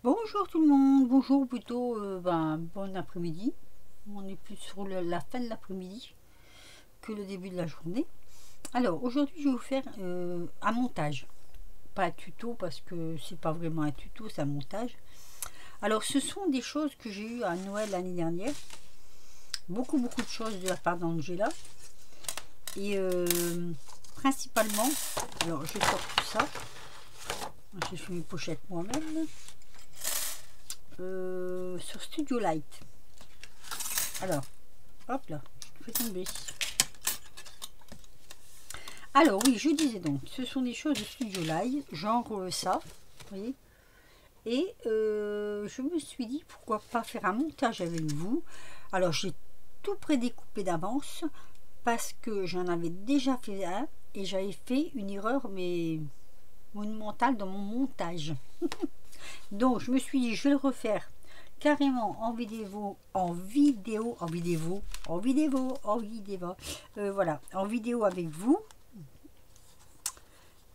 Bonjour tout le monde, bonjour plutôt, bon après-midi. On est plus sur la fin de l'après-midi que le début de la journée. Alors aujourd'hui je vais vous faire un montage, pas un tuto parce que c'est pas vraiment un tuto, c'est un montage. Alors ce sont des choses que j'ai eues à Noël l'année dernière, beaucoup de choses de la part d'Angela et principalement, alors je sors tout ça, j'ai fait mes pochettes moi-même. Sur Studio Light. Alors, hop là, je fais tomber. Alors oui, je disais donc, ce sont des choses de Studio Light, genre ça, vous voyez. Et je me suis dit, pourquoi pas faire un montage avec vous. Alors j'ai tout prédécoupé d'avance, parce que j'en avais déjà fait un, et j'avais fait une erreur, mais monumentale dans mon montage. Donc je me suis dit, je vais le refaire carrément en vidéo, voilà, en vidéo avec vous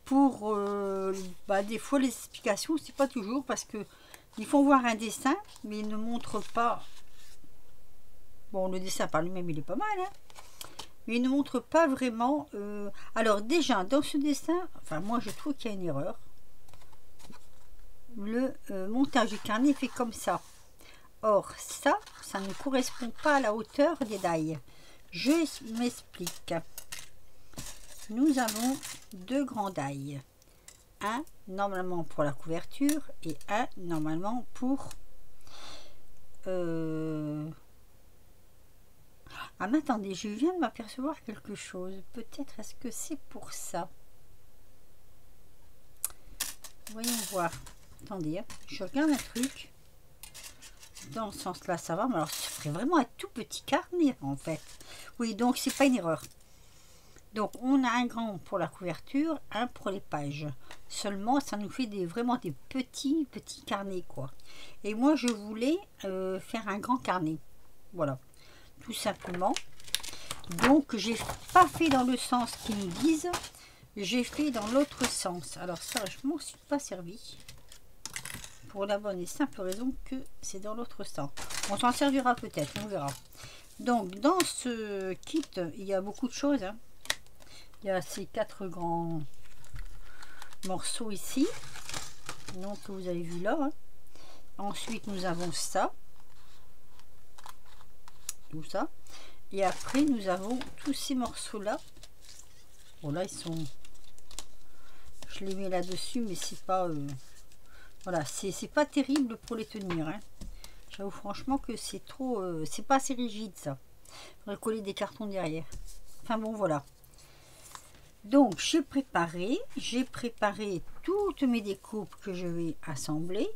pour des fois les explications, c'est pas toujours parce que ils font voir un dessin mais ils ne montrent pas. Bon, le dessin par lui-même il est pas mal, hein, mais ils ne montrent pas vraiment. Alors déjà dans ce dessin, enfin moi je trouve qu'il y a une erreur. Le montage du carnet fait comme ça. Or, ça ne correspond pas à la hauteur des dailles. Je m'explique. Nous avons deux grands dailles. Un normalement pour la couverture et un normalement pour... Ah mais attendez, je viens de m'apercevoir quelque chose. Peut-être est-ce que c'est pour ça. Voyons voir. Attendez, je regarde un truc. Dans ce sens là ça va, mais alors ce serait vraiment un tout petit carnet en fait. Oui, donc c'est pas une erreur. Donc on a un grand pour la couverture, un pour les pages. Seulement ça nous fait vraiment des petits carnets quoi. Et moi je voulais faire un grand carnet. Voilà, tout simplement. Donc j'ai pas fait dans le sens qu'ils nous disent, j'ai fait dans l'autre sens. Alors ça je m'en suis pas servi. Pour la bonne et simple raison que c'est dans l'autre sens. On s'en servira peut-être, on verra. Donc dans ce kit, il y a beaucoup de choses. Hein. Il y a ces 4 grands morceaux ici. Donc que vous avez vu là. Hein. Ensuite nous avons ça. Tout ça. Et après nous avons tous ces morceaux là. Bon là ils sont... Je les mets là-dessus mais c'est pas... Voilà, c'est pas terrible pour les tenir. Hein. J'avoue franchement que c'est trop... c'est pas assez rigide ça. Il faudrait coller des cartons derrière. Enfin bon, voilà. Donc j'ai préparé toutes mes découpes que je vais assembler.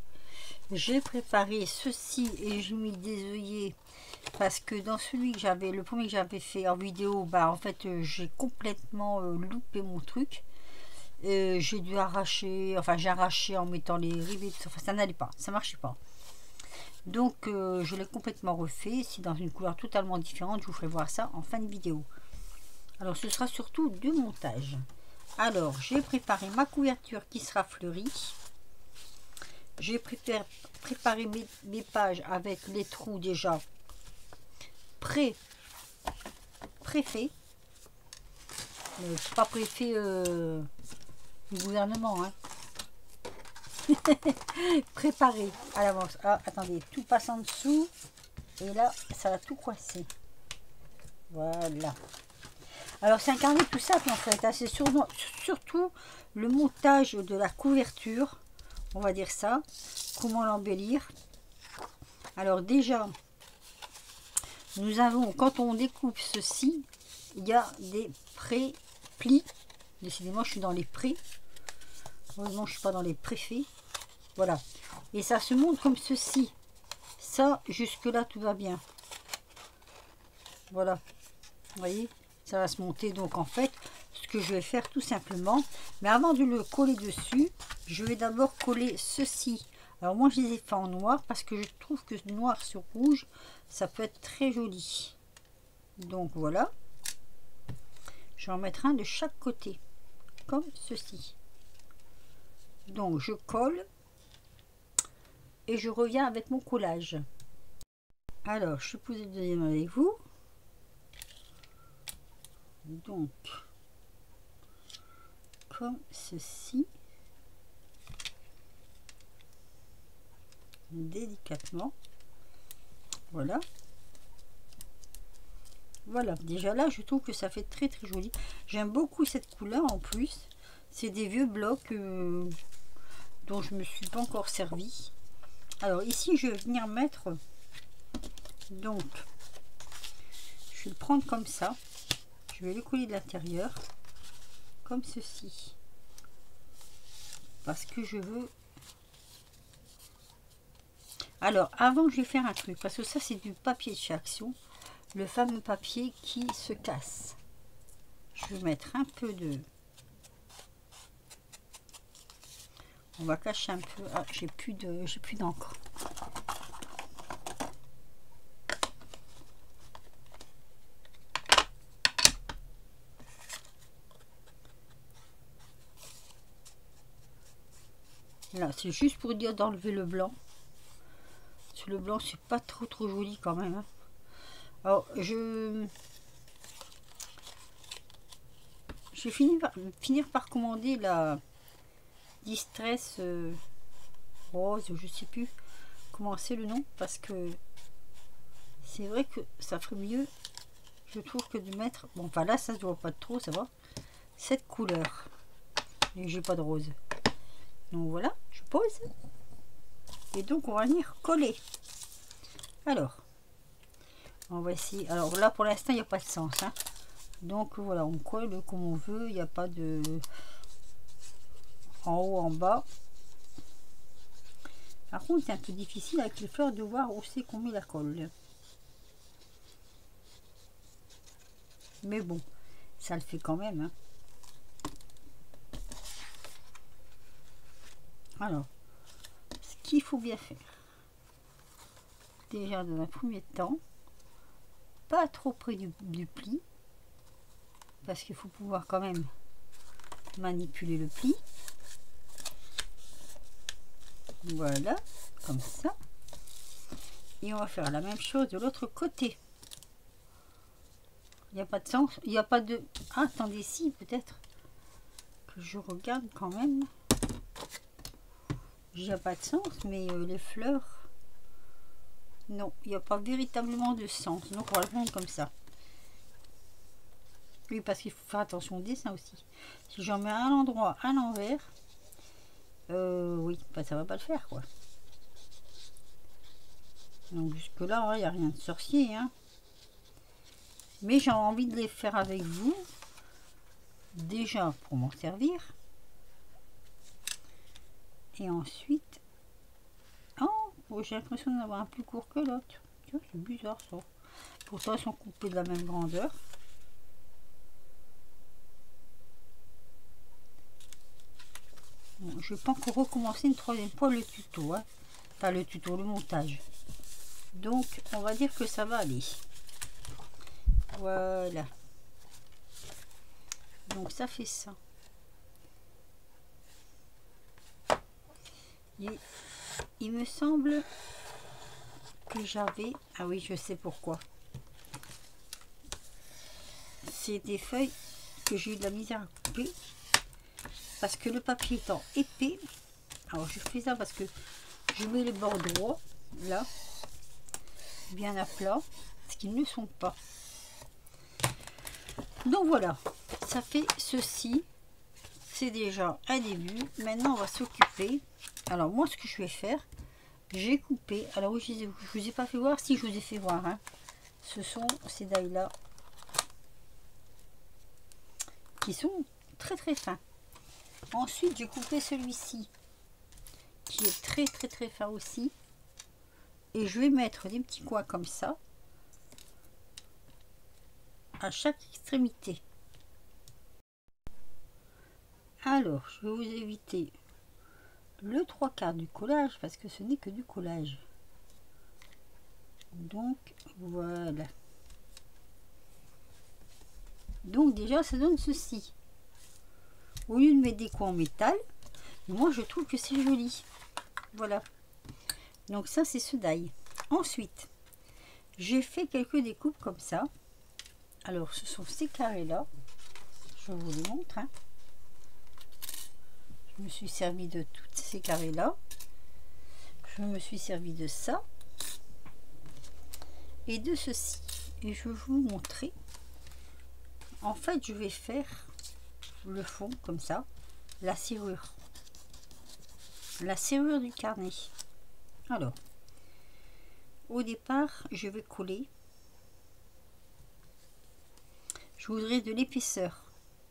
J'ai préparé ceci et j'ai mis des œillets parce que dans celui que j'avais, le premier que j'avais fait en vidéo, en fait j'ai complètement loupé mon truc. J'ai dû arracher, enfin j'ai arraché en mettant les rivets, enfin ça n'allait pas, ça marchait pas. Donc je l'ai complètement refait, c'est dans une couleur totalement différente, je vous ferai voir ça en fin de vidéo. Alors ce sera surtout du montage. Alors j'ai préparé ma couverture qui sera fleurie. J'ai préparé mes pages avec les trous déjà préfaits. Pas préfet du gouvernement, hein. Préparé à l'avance. Ah, attendez, tout passe en dessous. Et là, ça va tout coincer. Voilà. Alors, c'est un carnet tout simple en fait. C'est surtout le montage de la couverture. On va dire ça. Comment l'embellir. Alors, déjà, nous avons, quand on découpe ceci, il y a des pré-plis. Décidément, je suis dans les pré. Heureusement, je ne suis pas dans les préfaits. Voilà. Et ça se monte comme ceci. Ça, jusque-là, tout va bien. Voilà. Vous voyez, ça va se monter. Donc, en fait, ce que je vais faire tout simplement, mais avant de le coller dessus, je vais d'abord coller ceci. Alors, moi, je les ai fait en noir parce que je trouve que noir sur rouge, ça peut être très joli. Donc, voilà. Je vais en mettre un de chaque côté, comme ceci. Donc, je colle. et je reviens avec mon collage. Alors, je suis posée le deuxième avec vous. Donc, comme ceci, délicatement. Voilà. Voilà, déjà là, je trouve que ça fait très très joli. J'aime beaucoup cette couleur en plus. C'est des vieux blocs dont je me suis pas encore servi. Alors ici, je vais venir mettre, donc, je vais le prendre comme ça. Je vais le coller de l'intérieur, comme ceci. Parce que je veux... Alors, avant, je vais faire un truc. Parce que ça, c'est du papier de chez Action. Le fameux papier qui se casse. Je vais mettre un peu de... On va cacher un peu. Ah, j'ai plus d'encre. Là, c'est juste pour dire d'enlever le blanc. Parce que le blanc, c'est pas trop joli quand même. Hein. Alors, je vais finir par commander la Distress Rose, je sais plus comment c'est le nom, parce que c'est vrai que ça ferait mieux, je trouve, que de mettre, bon, enfin là ça se voit pas trop, ça va, cette couleur, et j'ai pas de rose. Donc voilà, je pose, et donc on va venir coller. Alors, on va essayer, alors là pour l'instant il n'y a pas de sens, hein. Donc voilà, on colle comme on veut, il n'y a pas de en haut, en bas. Par contre, c'est un peu difficile avec les fleurs de voir où c'est qu'on met la colle. Mais bon, ça le fait quand même. Hein. Alors, ce qu'il faut bien faire, déjà dans un premier temps, pas trop près du pli, parce qu'il faut pouvoir quand même manipuler le pli. Voilà, comme ça. Et on va faire la même chose de l'autre côté. Il n'y a pas de sens, il n'y a pas de... Ah, attendez, si, peut-être que je regarde quand même. Il n'y a pas de sens, mais les fleurs... Non, il n'y a pas véritablement de sens. Donc on va le prendre comme ça. Oui, parce qu'il faut faire attention au dessin aussi. Si j'en mets à un endroit, à l'envers... oui, bah, ça va pas le faire, quoi. Donc jusque là, il n'y a rien de sorcier, hein. Mais j'ai envie de les faire avec vous. Déjà pour m'en servir. Et ensuite... Oh, j'ai l'impression d'avoir un plus court que l'autre. C'est bizarre ça. Pourtant, ils sont coupés de la même grandeur. Bon, je vais pas encore recommencer une troisième fois le tuto. Hein. Enfin, le tuto, le montage. Donc, on va dire que ça va aller. Voilà. Donc, ça fait ça. Et il me semble que j'avais... Ah oui, je sais pourquoi. C'est des feuilles que j'ai eu de la misère à couper. Parce que le papier étant épais. Alors, je fais ça parce que je mets les bords droits. Là. Bien à plat. Parce qu'ils ne sont pas. Donc voilà. Ça fait ceci. C'est déjà un début. Maintenant, on va s'occuper. Alors, moi, ce que je vais faire, j'ai coupé. Alors, je vous ai pas fait voir. Si, je vous ai fait voir. Hein. Ce sont ces dailles-là qui sont très très fins. Ensuite, j'ai coupé celui-ci qui est très fin aussi. Et je vais mettre des petits coins comme ça à chaque extrémité. Alors, je vais vous éviter le 3/4 du collage parce que ce n'est que du collage. Donc, voilà. Donc, déjà, ça donne ceci. Au lieu de mettre des coins en métal, moi, je trouve que c'est joli. Voilà. Donc ça c'est ce die. Ensuite, j'ai fait quelques découpes comme ça. Alors ce sont ces carrés là. Je vous les montre. Hein. Je me suis servi de toutes ces carrés là. Je me suis servi de ça. Et de ceci. Et je vais vous montrer. En fait, je vais faire le fond comme ça. La serrure. La serrure du carnet. Alors, au départ, je vais coller. Je voudrais de l'épaisseur.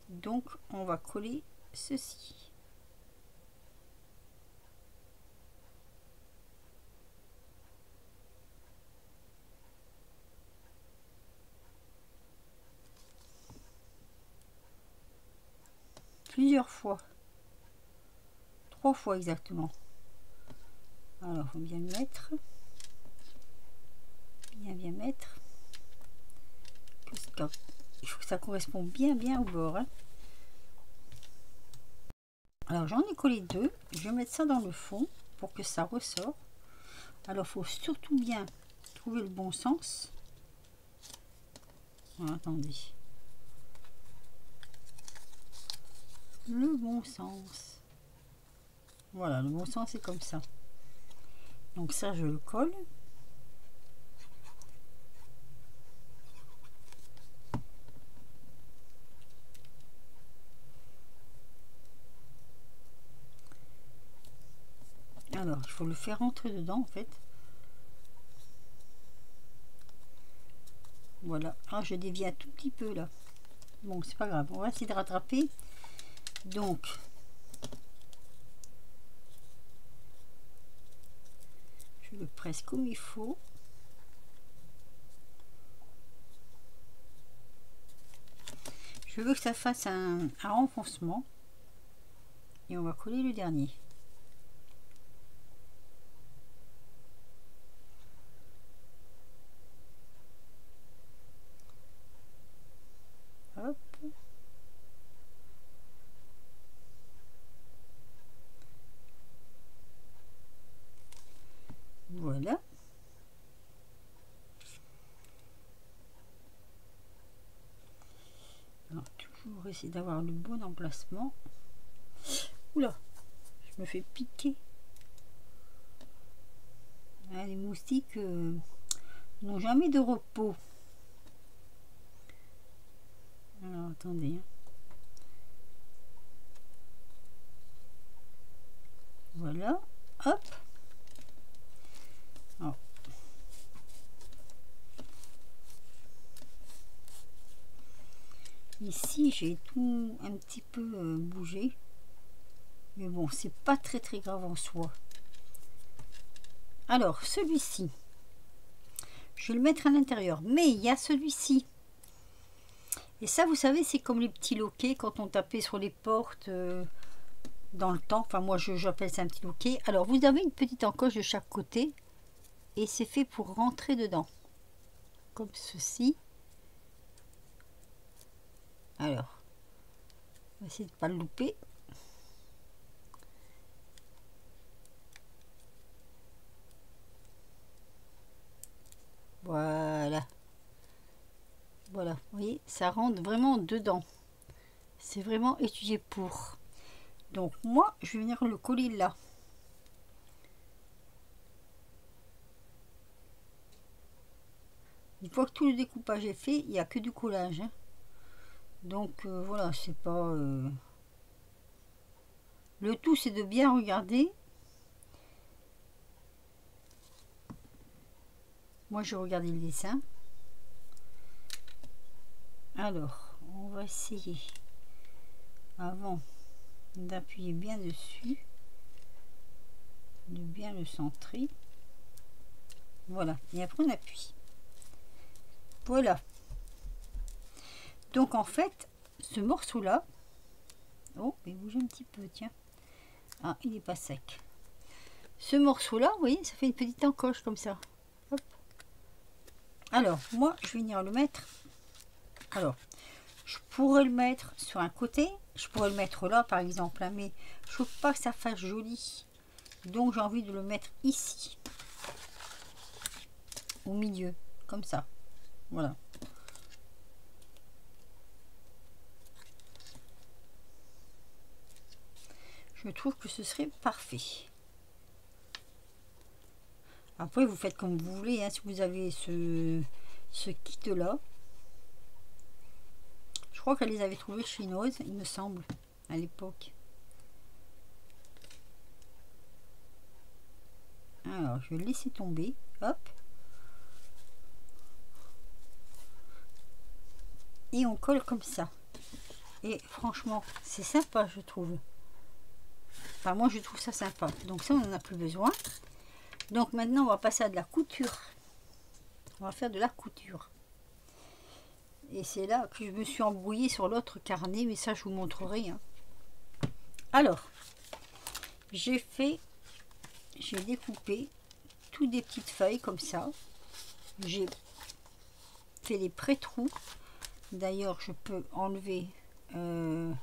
Donc, on va coller ceci. Plusieurs fois. 3 fois exactement. Alors, faut bien mettre. Bien mettre. Il faut que ça corresponde bien au bord. Hein. Alors, j'en ai collé 2. Je vais mettre ça dans le fond pour que ça ressort. Alors, il faut surtout bien trouver le bon sens. Alors, attendez. Le bon sens. Voilà, le bon sens c'est comme ça. Donc ça, je le colle. Alors, il faut le faire rentrer dedans en fait. Voilà. Ah, je dévie un tout petit peu là. Bon, c'est pas grave. On va essayer de rattraper. Donc, je le presse comme il faut. Je veux que ça fasse un renfoncement. Et on va coller le dernier. Hop. Voilà. Alors, toujours essayer d'avoir le bon emplacement. Oula, je me fais piquer. Ah, les moustiques n'ont jamais de repos. Alors, attendez. Voilà. Hop. Alors. Ici, j'ai tout un petit peu bougé. Mais bon, c'est pas très grave en soi. Alors, celui-ci, je vais le mettre à l'intérieur. Mais il y a celui-ci. Et ça, vous savez, c'est comme les petits loquets quand on tapait sur les portes dans le temps. Enfin, moi, j'appelle ça un petit loquet. Alors, vous avez une petite encoche de chaque côté. Et c'est fait pour rentrer dedans. Comme ceci. Alors, on va essayer de ne pas le louper. Voilà. Voilà, vous voyez, ça rentre vraiment dedans. C'est vraiment étudié pour. Donc moi, je vais venir le coller là. Une fois que tout le découpage est fait, il n'y a que du collage. Hein. Donc voilà, c'est pas... Le tout, c'est de bien regarder. Moi, je regardais le dessin. Alors, on va essayer, avant d'appuyer bien dessus, de bien le centrer. Voilà, et après on appuie. Voilà. Donc en fait, ce morceau-là, oh, il bouge un petit peu, tiens. Ah, il n'est pas sec. Ce morceau-là, vous voyez, ça fait une petite encoche comme ça. Hop. Alors, moi, je vais venir le mettre. Alors, je pourrais le mettre sur un côté, je pourrais le mettre là par exemple, hein, mais je ne trouve pas que ça fasse joli. Donc j'ai envie de le mettre ici. au milieu, comme ça. Voilà. Je trouve que ce serait parfait. Après, vous faites comme vous voulez, hein, si vous avez ce kit-là. Je crois qu'elle les avait trouvées chinoises, il me semble, à l'époque. Alors, je vais laisser tomber. Hop. Et on colle comme ça. Et franchement, c'est sympa, je trouve. Enfin, moi, je trouve ça sympa. Donc ça, on n'en a plus besoin. Donc maintenant, on va passer à de la couture. On va faire de la couture. Et c'est là que je me suis embrouillée sur l'autre carnet. Mais ça, je vous montrerai. Hein. Alors, j'ai découpé toutes des petites feuilles comme ça. J'ai fait les pré-trous. D'ailleurs, je peux enlever les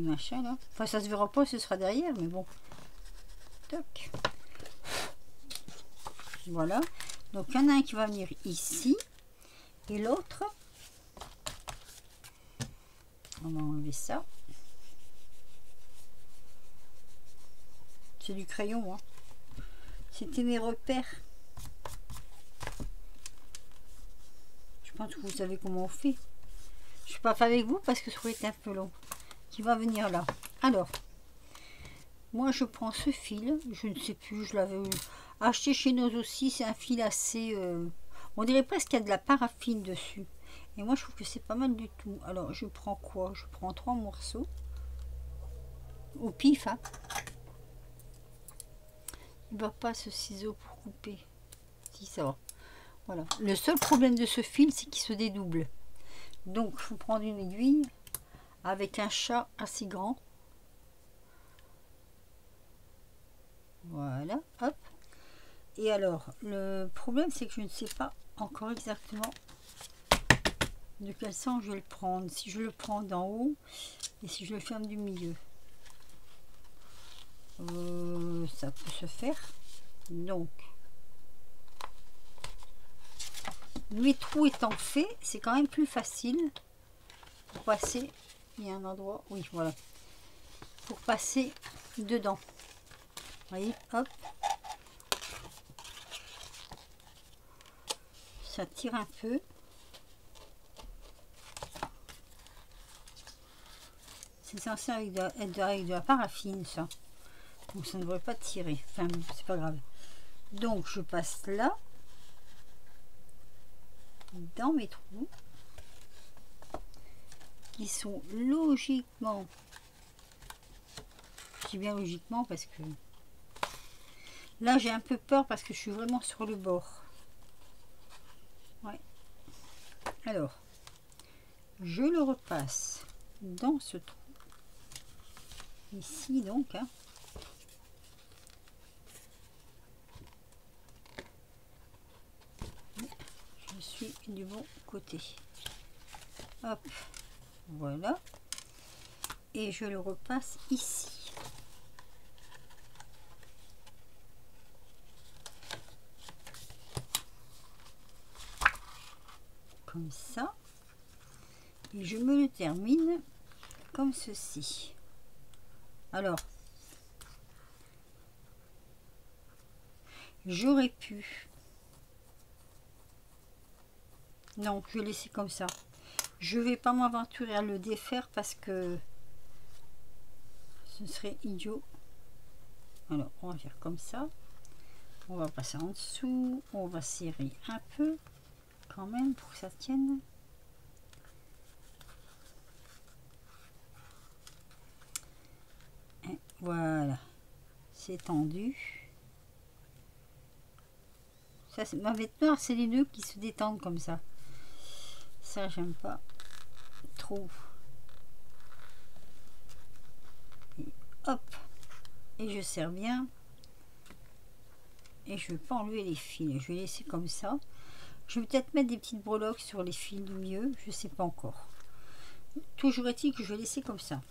machins là. Enfin, ça se verra pas, ce sera derrière, mais bon. Toc. Voilà. Donc, il y en a un qui va venir ici. Et l'autre, on va enlever ça. C'est du crayon, hein. C'était mes repères. Je pense que vous savez comment on fait. Je ne suis pas fait avec vous parce que ça aurait été un peu long. Qui va venir là. Alors, moi je prends ce fil. Je ne sais plus, je l'avais acheté chez nous aussi. C'est un fil assez... on dirait presque qu'il y a de la paraffine dessus. Et moi je trouve que c'est pas mal du tout. Alors, je prends quoi? Je prends 3 morceaux. Au pif, hein. Il ne va pas ce ciseau pour couper. Si, ça va. Voilà. Le seul problème de ce fil, c'est qu'il se dédouble. Donc, il faut prendre une aiguille avec un chat assez grand. Voilà. Hop. Et alors, le problème, c'est que je ne sais pas encore exactement de quel sens je vais le prendre. Si je le prends d'en haut et si je le ferme du milieu. Ça peut se faire. Donc, les trous étant faits, c'est quand même plus facile pour passer. Il y a un endroit, oui, voilà, pour passer dedans. Vous voyez, hop, ça tire un peu. C'est censé être avec de la paraffine, ça. Donc ça ne devrait pas tirer. Enfin, c'est pas grave. Donc je passe là, dans mes trous, qui sont logiquement, je dis bien logiquement parce que là j'ai un peu peur parce que je suis vraiment sur le bord. Ouais. Alors, je le repasse dans ce trou. Ici donc, hein. Je suis du bon côté. Hop, voilà. Et je le repasse ici. Comme ça. Et je me le termine comme ceci. Alors, j'aurais pu... Non, je vais laisser comme ça. Je vais pas m'aventurer à le défaire parce que ce serait idiot. Alors, on va faire comme ça. On va passer en dessous. On va serrer un peu quand même pour que ça tienne. Et voilà. C'est tendu. Ça, c'est ma bête noire, c'est les nœuds qui se détendent comme ça. Ça, j'aime pas trop. Et hop. Et je serre bien. Et je ne vais pas enlever les fils. Je vais laisser comme ça. Je vais peut-être mettre des petites breloques sur les fils du milieu. Je ne sais pas encore. Toujours est-il que je vais laisser comme ça.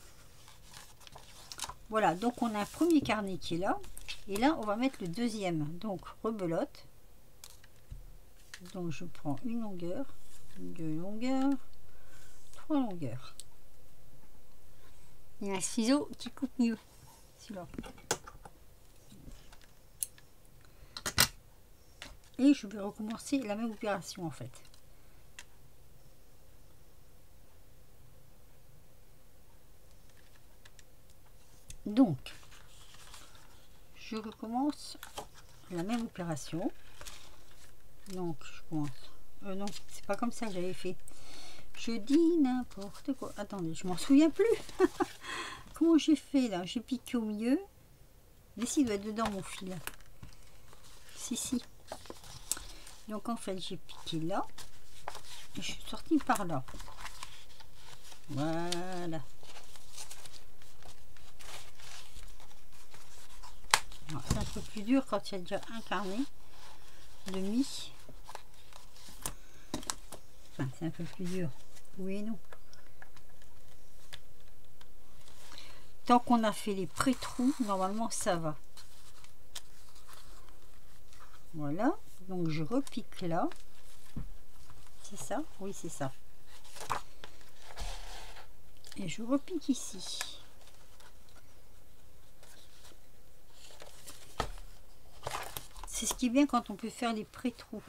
Voilà. Donc, on a un premier carnet qui est là. Et là, on va mettre le deuxième. Donc, rebelote. Donc je prends une longueur, 2 longueurs, 3 longueurs. Il y a un ciseau qui coupe mieux, celui-là. Et je vais recommencer la même opération en fait. Donc, je recommence la même opération. Donc, je commence. Non, c'est pas comme ça que j'avais fait. Je dis n'importe quoi. Attendez, je m'en souviens plus. Comment j'ai fait là? J'ai piqué au milieu. Mais si, il doit être dedans mon fil. Si. Donc en fait, j'ai piqué là. Et je suis sortie par là. Voilà. C'est un peu plus dur quand il y a déjà un carnet demi. Enfin, c'est un peu plus dur. Oui et non. Tant qu'on a fait les pré-trous, normalement ça va. Voilà. Donc je repique là. C'est ça? Oui, c'est ça. Et je repique ici. C'est ce qui est bien quand on peut faire les pré-trous.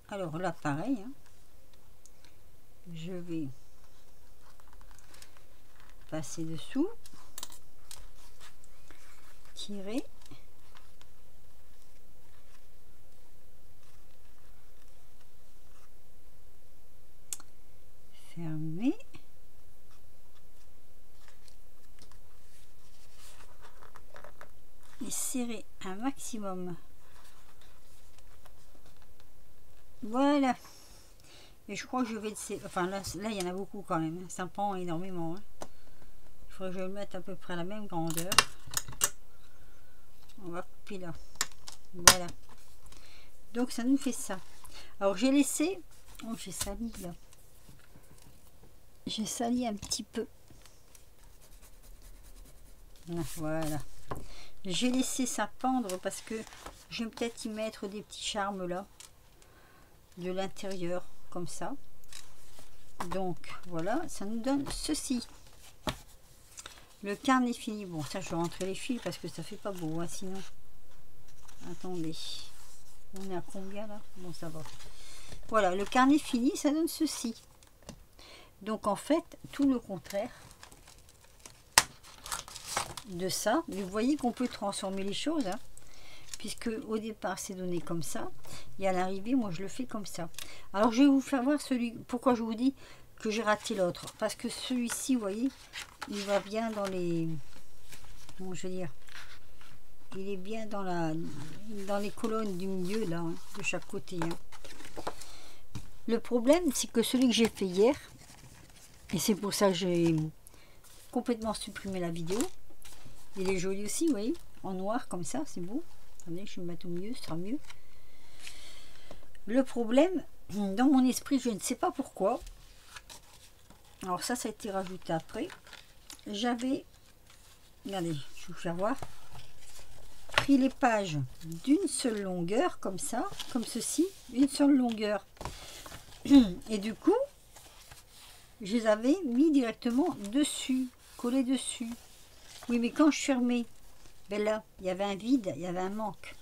Alors là, pareil. Hein. Je vais passer dessous. Tirer. Fermer. Et serrer un maximum. Voilà. Et je crois que je vais le... Enfin là il y en a beaucoup quand même. Ça prend énormément. Hein. Il faudrait que je le mette à peu près à la même grandeur. On va couper là. Voilà. Donc ça nous fait ça. Alors j'ai laissé... Oh, j'ai sali là. J'ai sali un petit peu. Voilà. J'ai laissé ça pendre parce que je vais peut-être y mettre des petits charmes là. De l'intérieur, comme ça. Donc, voilà, ça nous donne ceci. Le carnet fini. Bon, ça, je vais rentrer les fils parce que ça fait pas beau, hein, sinon. Attendez. On est à combien là? Bon, ça va. Voilà, le carnet fini, ça donne ceci. Donc, en fait, tout le contraire de ça. Vous voyez qu'on peut transformer les choses, hein, puisque au départ, c'est donné comme ça. Et à l'arrivée, moi, je le fais comme ça. Alors, je vais vous faire voir celui... Pourquoi je vous dis que j'ai raté l'autre? Parce que celui-ci, vous voyez, il va bien dans les... Comment je veux dire? Il est bien dans les colonnes du milieu, là, hein, de chaque côté. Hein. Le problème, c'est que celui que j'ai fait hier, et c'est pour ça que j'ai complètement supprimé la vidéo, il est joli aussi, vous voyez, en noir comme ça, c'est beau. Attendez, je vais me mettre au milieu, ce sera mieux. Le problème, dans mon esprit, je ne sais pas pourquoi, alors ça a été rajouté après, j'avais, regardez, je vais vous faire voir, pris les pages d'une seule longueur, comme ça, comme ceci, une seule longueur. Et du coup, je les avais mis directement dessus, collés dessus. Oui, mais quand je fermais, ben là, il y avait un vide, il y avait un manque.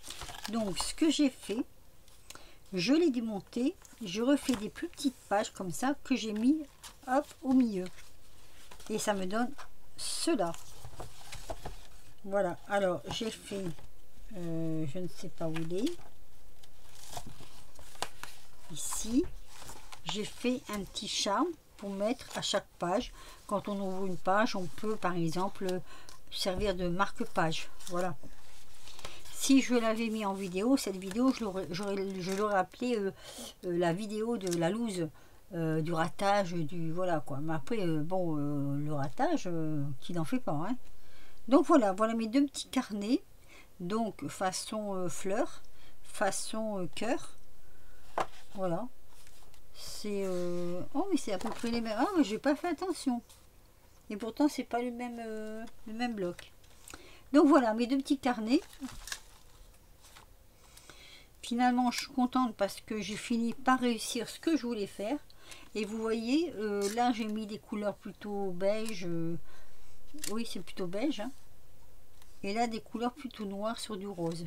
Donc, ce que j'ai fait, je l'ai démonté, je refais des plus petites pages comme ça que j'ai mis, hop, au milieu. Et ça me donne cela. Voilà, alors j'ai fait, je ne sais pas où il est, ici, j'ai fait un petit charme pour mettre à chaque page. Quand on ouvre une page, on peut par exemple servir de marque-page. Voilà. Si je l'avais mis en vidéo, cette vidéo, je l'aurais appelé la vidéo de la loose, du ratage, du voilà quoi. Mais après, bon, le ratage, qui n'en fait pas. Hein. Donc voilà, voilà mes deux petits carnets. Donc façon fleur, façon cœur. Voilà. C'est oh mais c'est à peu près les mêmes. Ah mais j'ai pas fait attention. Et pourtant c'est pas le même bloc. Donc voilà mes deux petits carnets. finalement je suis contente parce que j'ai fini par réussir ce que je voulais faire. Et vous voyez, là j'ai mis des couleurs plutôt beige, oui c'est plutôt beige, hein. Et là des couleurs plutôt noires sur du rose.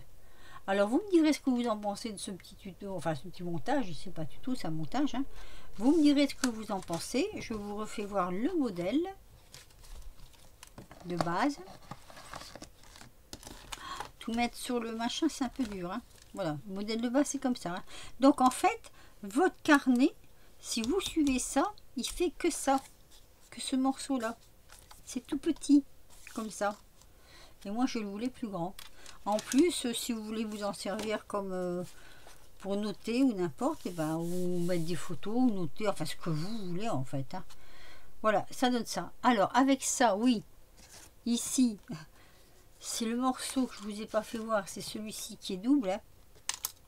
Alors vous me direz ce que vous en pensez de ce petit tuto, enfin ce petit montage, c'est pas du tout, c'est un montage, hein. Vous me direz ce que vous en pensez. Je vous refais voir le modèle de base. Tout mettre sur le machin, c'est un peu dur, hein. Voilà, le modèle de base, c'est comme ça, hein. Donc en fait, votre carnet, si vous suivez ça, il fait que ça, que ce morceau-là. C'est tout petit, comme ça. Et moi, je le voulais plus grand. En plus, si vous voulez vous en servir comme pour noter ou n'importe, et ben, ou mettre des photos, ou noter, enfin ce que vous voulez en fait, hein. Voilà, ça donne ça. Alors, avec ça, oui, ici... C'est le morceau que je vous ai pas fait voir, c'est celui-ci qui est double, hein.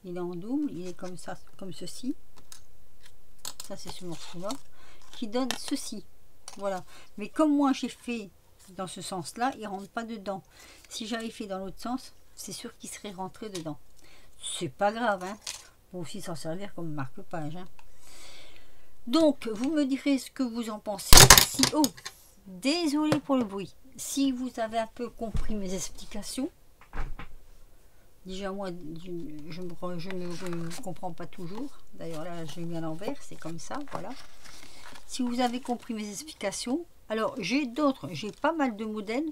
Il est en double, il est comme ça, comme ceci. Ça c'est ce morceau-là qui donne ceci. Voilà. Mais comme moi j'ai fait dans ce sens-là, il rentre pas dedans. Si j'avais fait dans l'autre sens, c'est sûr qu'il serait rentré dedans. C'est pas grave, hein. Faut aussi s'en servir comme marque-page, hein. Donc, vous me direz ce que vous en pensez. Si, oh, désolé pour le bruit. Si vous avez un peu compris mes explications, déjà moi je ne comprends pas toujours. D'ailleurs là je l'ai mis à l'envers, c'est comme ça, voilà. Si vous avez compris mes explications, alors j'ai d'autres, j'ai pas mal de modèles.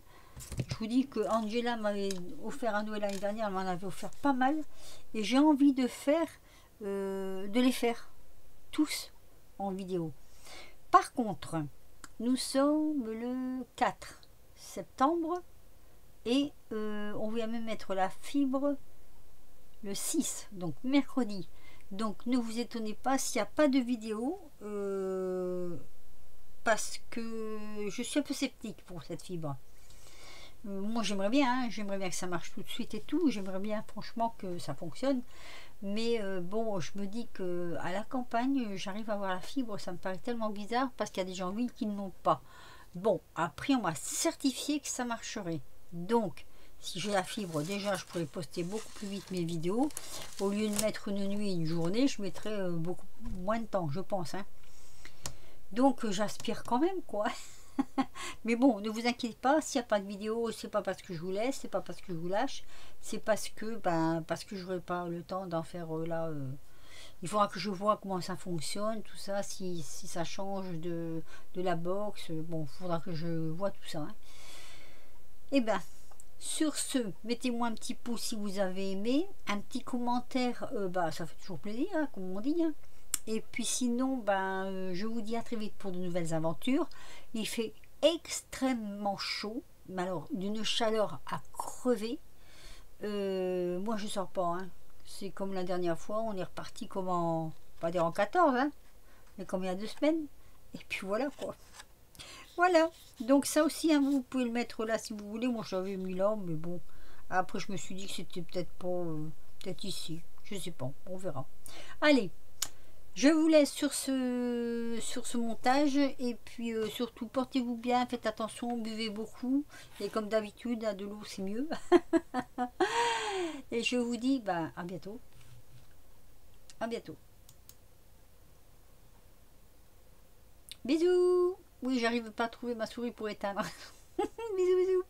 Je vous dis que Angela m'avait offert un Noël l'année dernière, elle m'en avait offert pas mal. Et j'ai envie de faire, de les faire tous en vidéo. Par contre, nous sommes le 4 septembre et on vient même mettre la fibre le 6, donc mercredi. Donc ne vous étonnez pas s'il n'y a pas de vidéo parce que je suis un peu sceptique pour cette fibre. Moi j'aimerais bien, hein, j'aimerais bien que ça marche tout de suite et tout, j'aimerais bien franchement que ça fonctionne, mais bon, je me dis que à la campagne j'arrive à avoir la fibre, ça me paraît tellement bizarre parce qu'il y a des gens en ville qui ne l'ont pas. Bon, après on m'a certifié que ça marcherait, donc si j'ai la fibre, déjà je pourrais poster beaucoup plus vite mes vidéos. Au lieu de mettre une nuit et une journée, je mettrais beaucoup moins de temps, je pense, hein. Donc j'aspire quand même, quoi. Mais bon, ne vous inquiétez pas, s'il n'y a pas de vidéo, c'est pas parce que je vous laisse, c'est pas parce que je vous lâche, c'est parce que je n'aurai pas le temps d'en faire là. Il faudra que je vois comment ça fonctionne, tout ça, si ça change de la box. Bon, il faudra que je vois tout ça, hein. Et ben, sur ce, mettez-moi un petit pouce si vous avez aimé, un petit commentaire, ça fait toujours plaisir, hein, comme on dit, hein. Et puis sinon, je vous dis à très vite pour de nouvelles aventures. Il fait extrêmement chaud, mais alors d'une chaleur à crever. Moi je sors pas, hein. C'est comme la dernière fois, on est reparti comme en, pas dire en 14, hein, mais comme il y a 2 semaines. Et puis voilà quoi. Voilà, donc ça aussi, hein, vous pouvez le mettre là si vous voulez. Moi j'avais mis là, mais bon, après je me suis dit que c'était peut-être pas, peut-être ici, je sais pas, on verra. Allez, je vous laisse sur ce montage et puis surtout portez-vous bien, faites attention, buvez beaucoup et comme d'habitude, de l'eau c'est mieux. Et je vous dis à bientôt. À bientôt. Bisous. Oui, j'arrive pas à trouver ma souris pour éteindre. Bisous, bisous.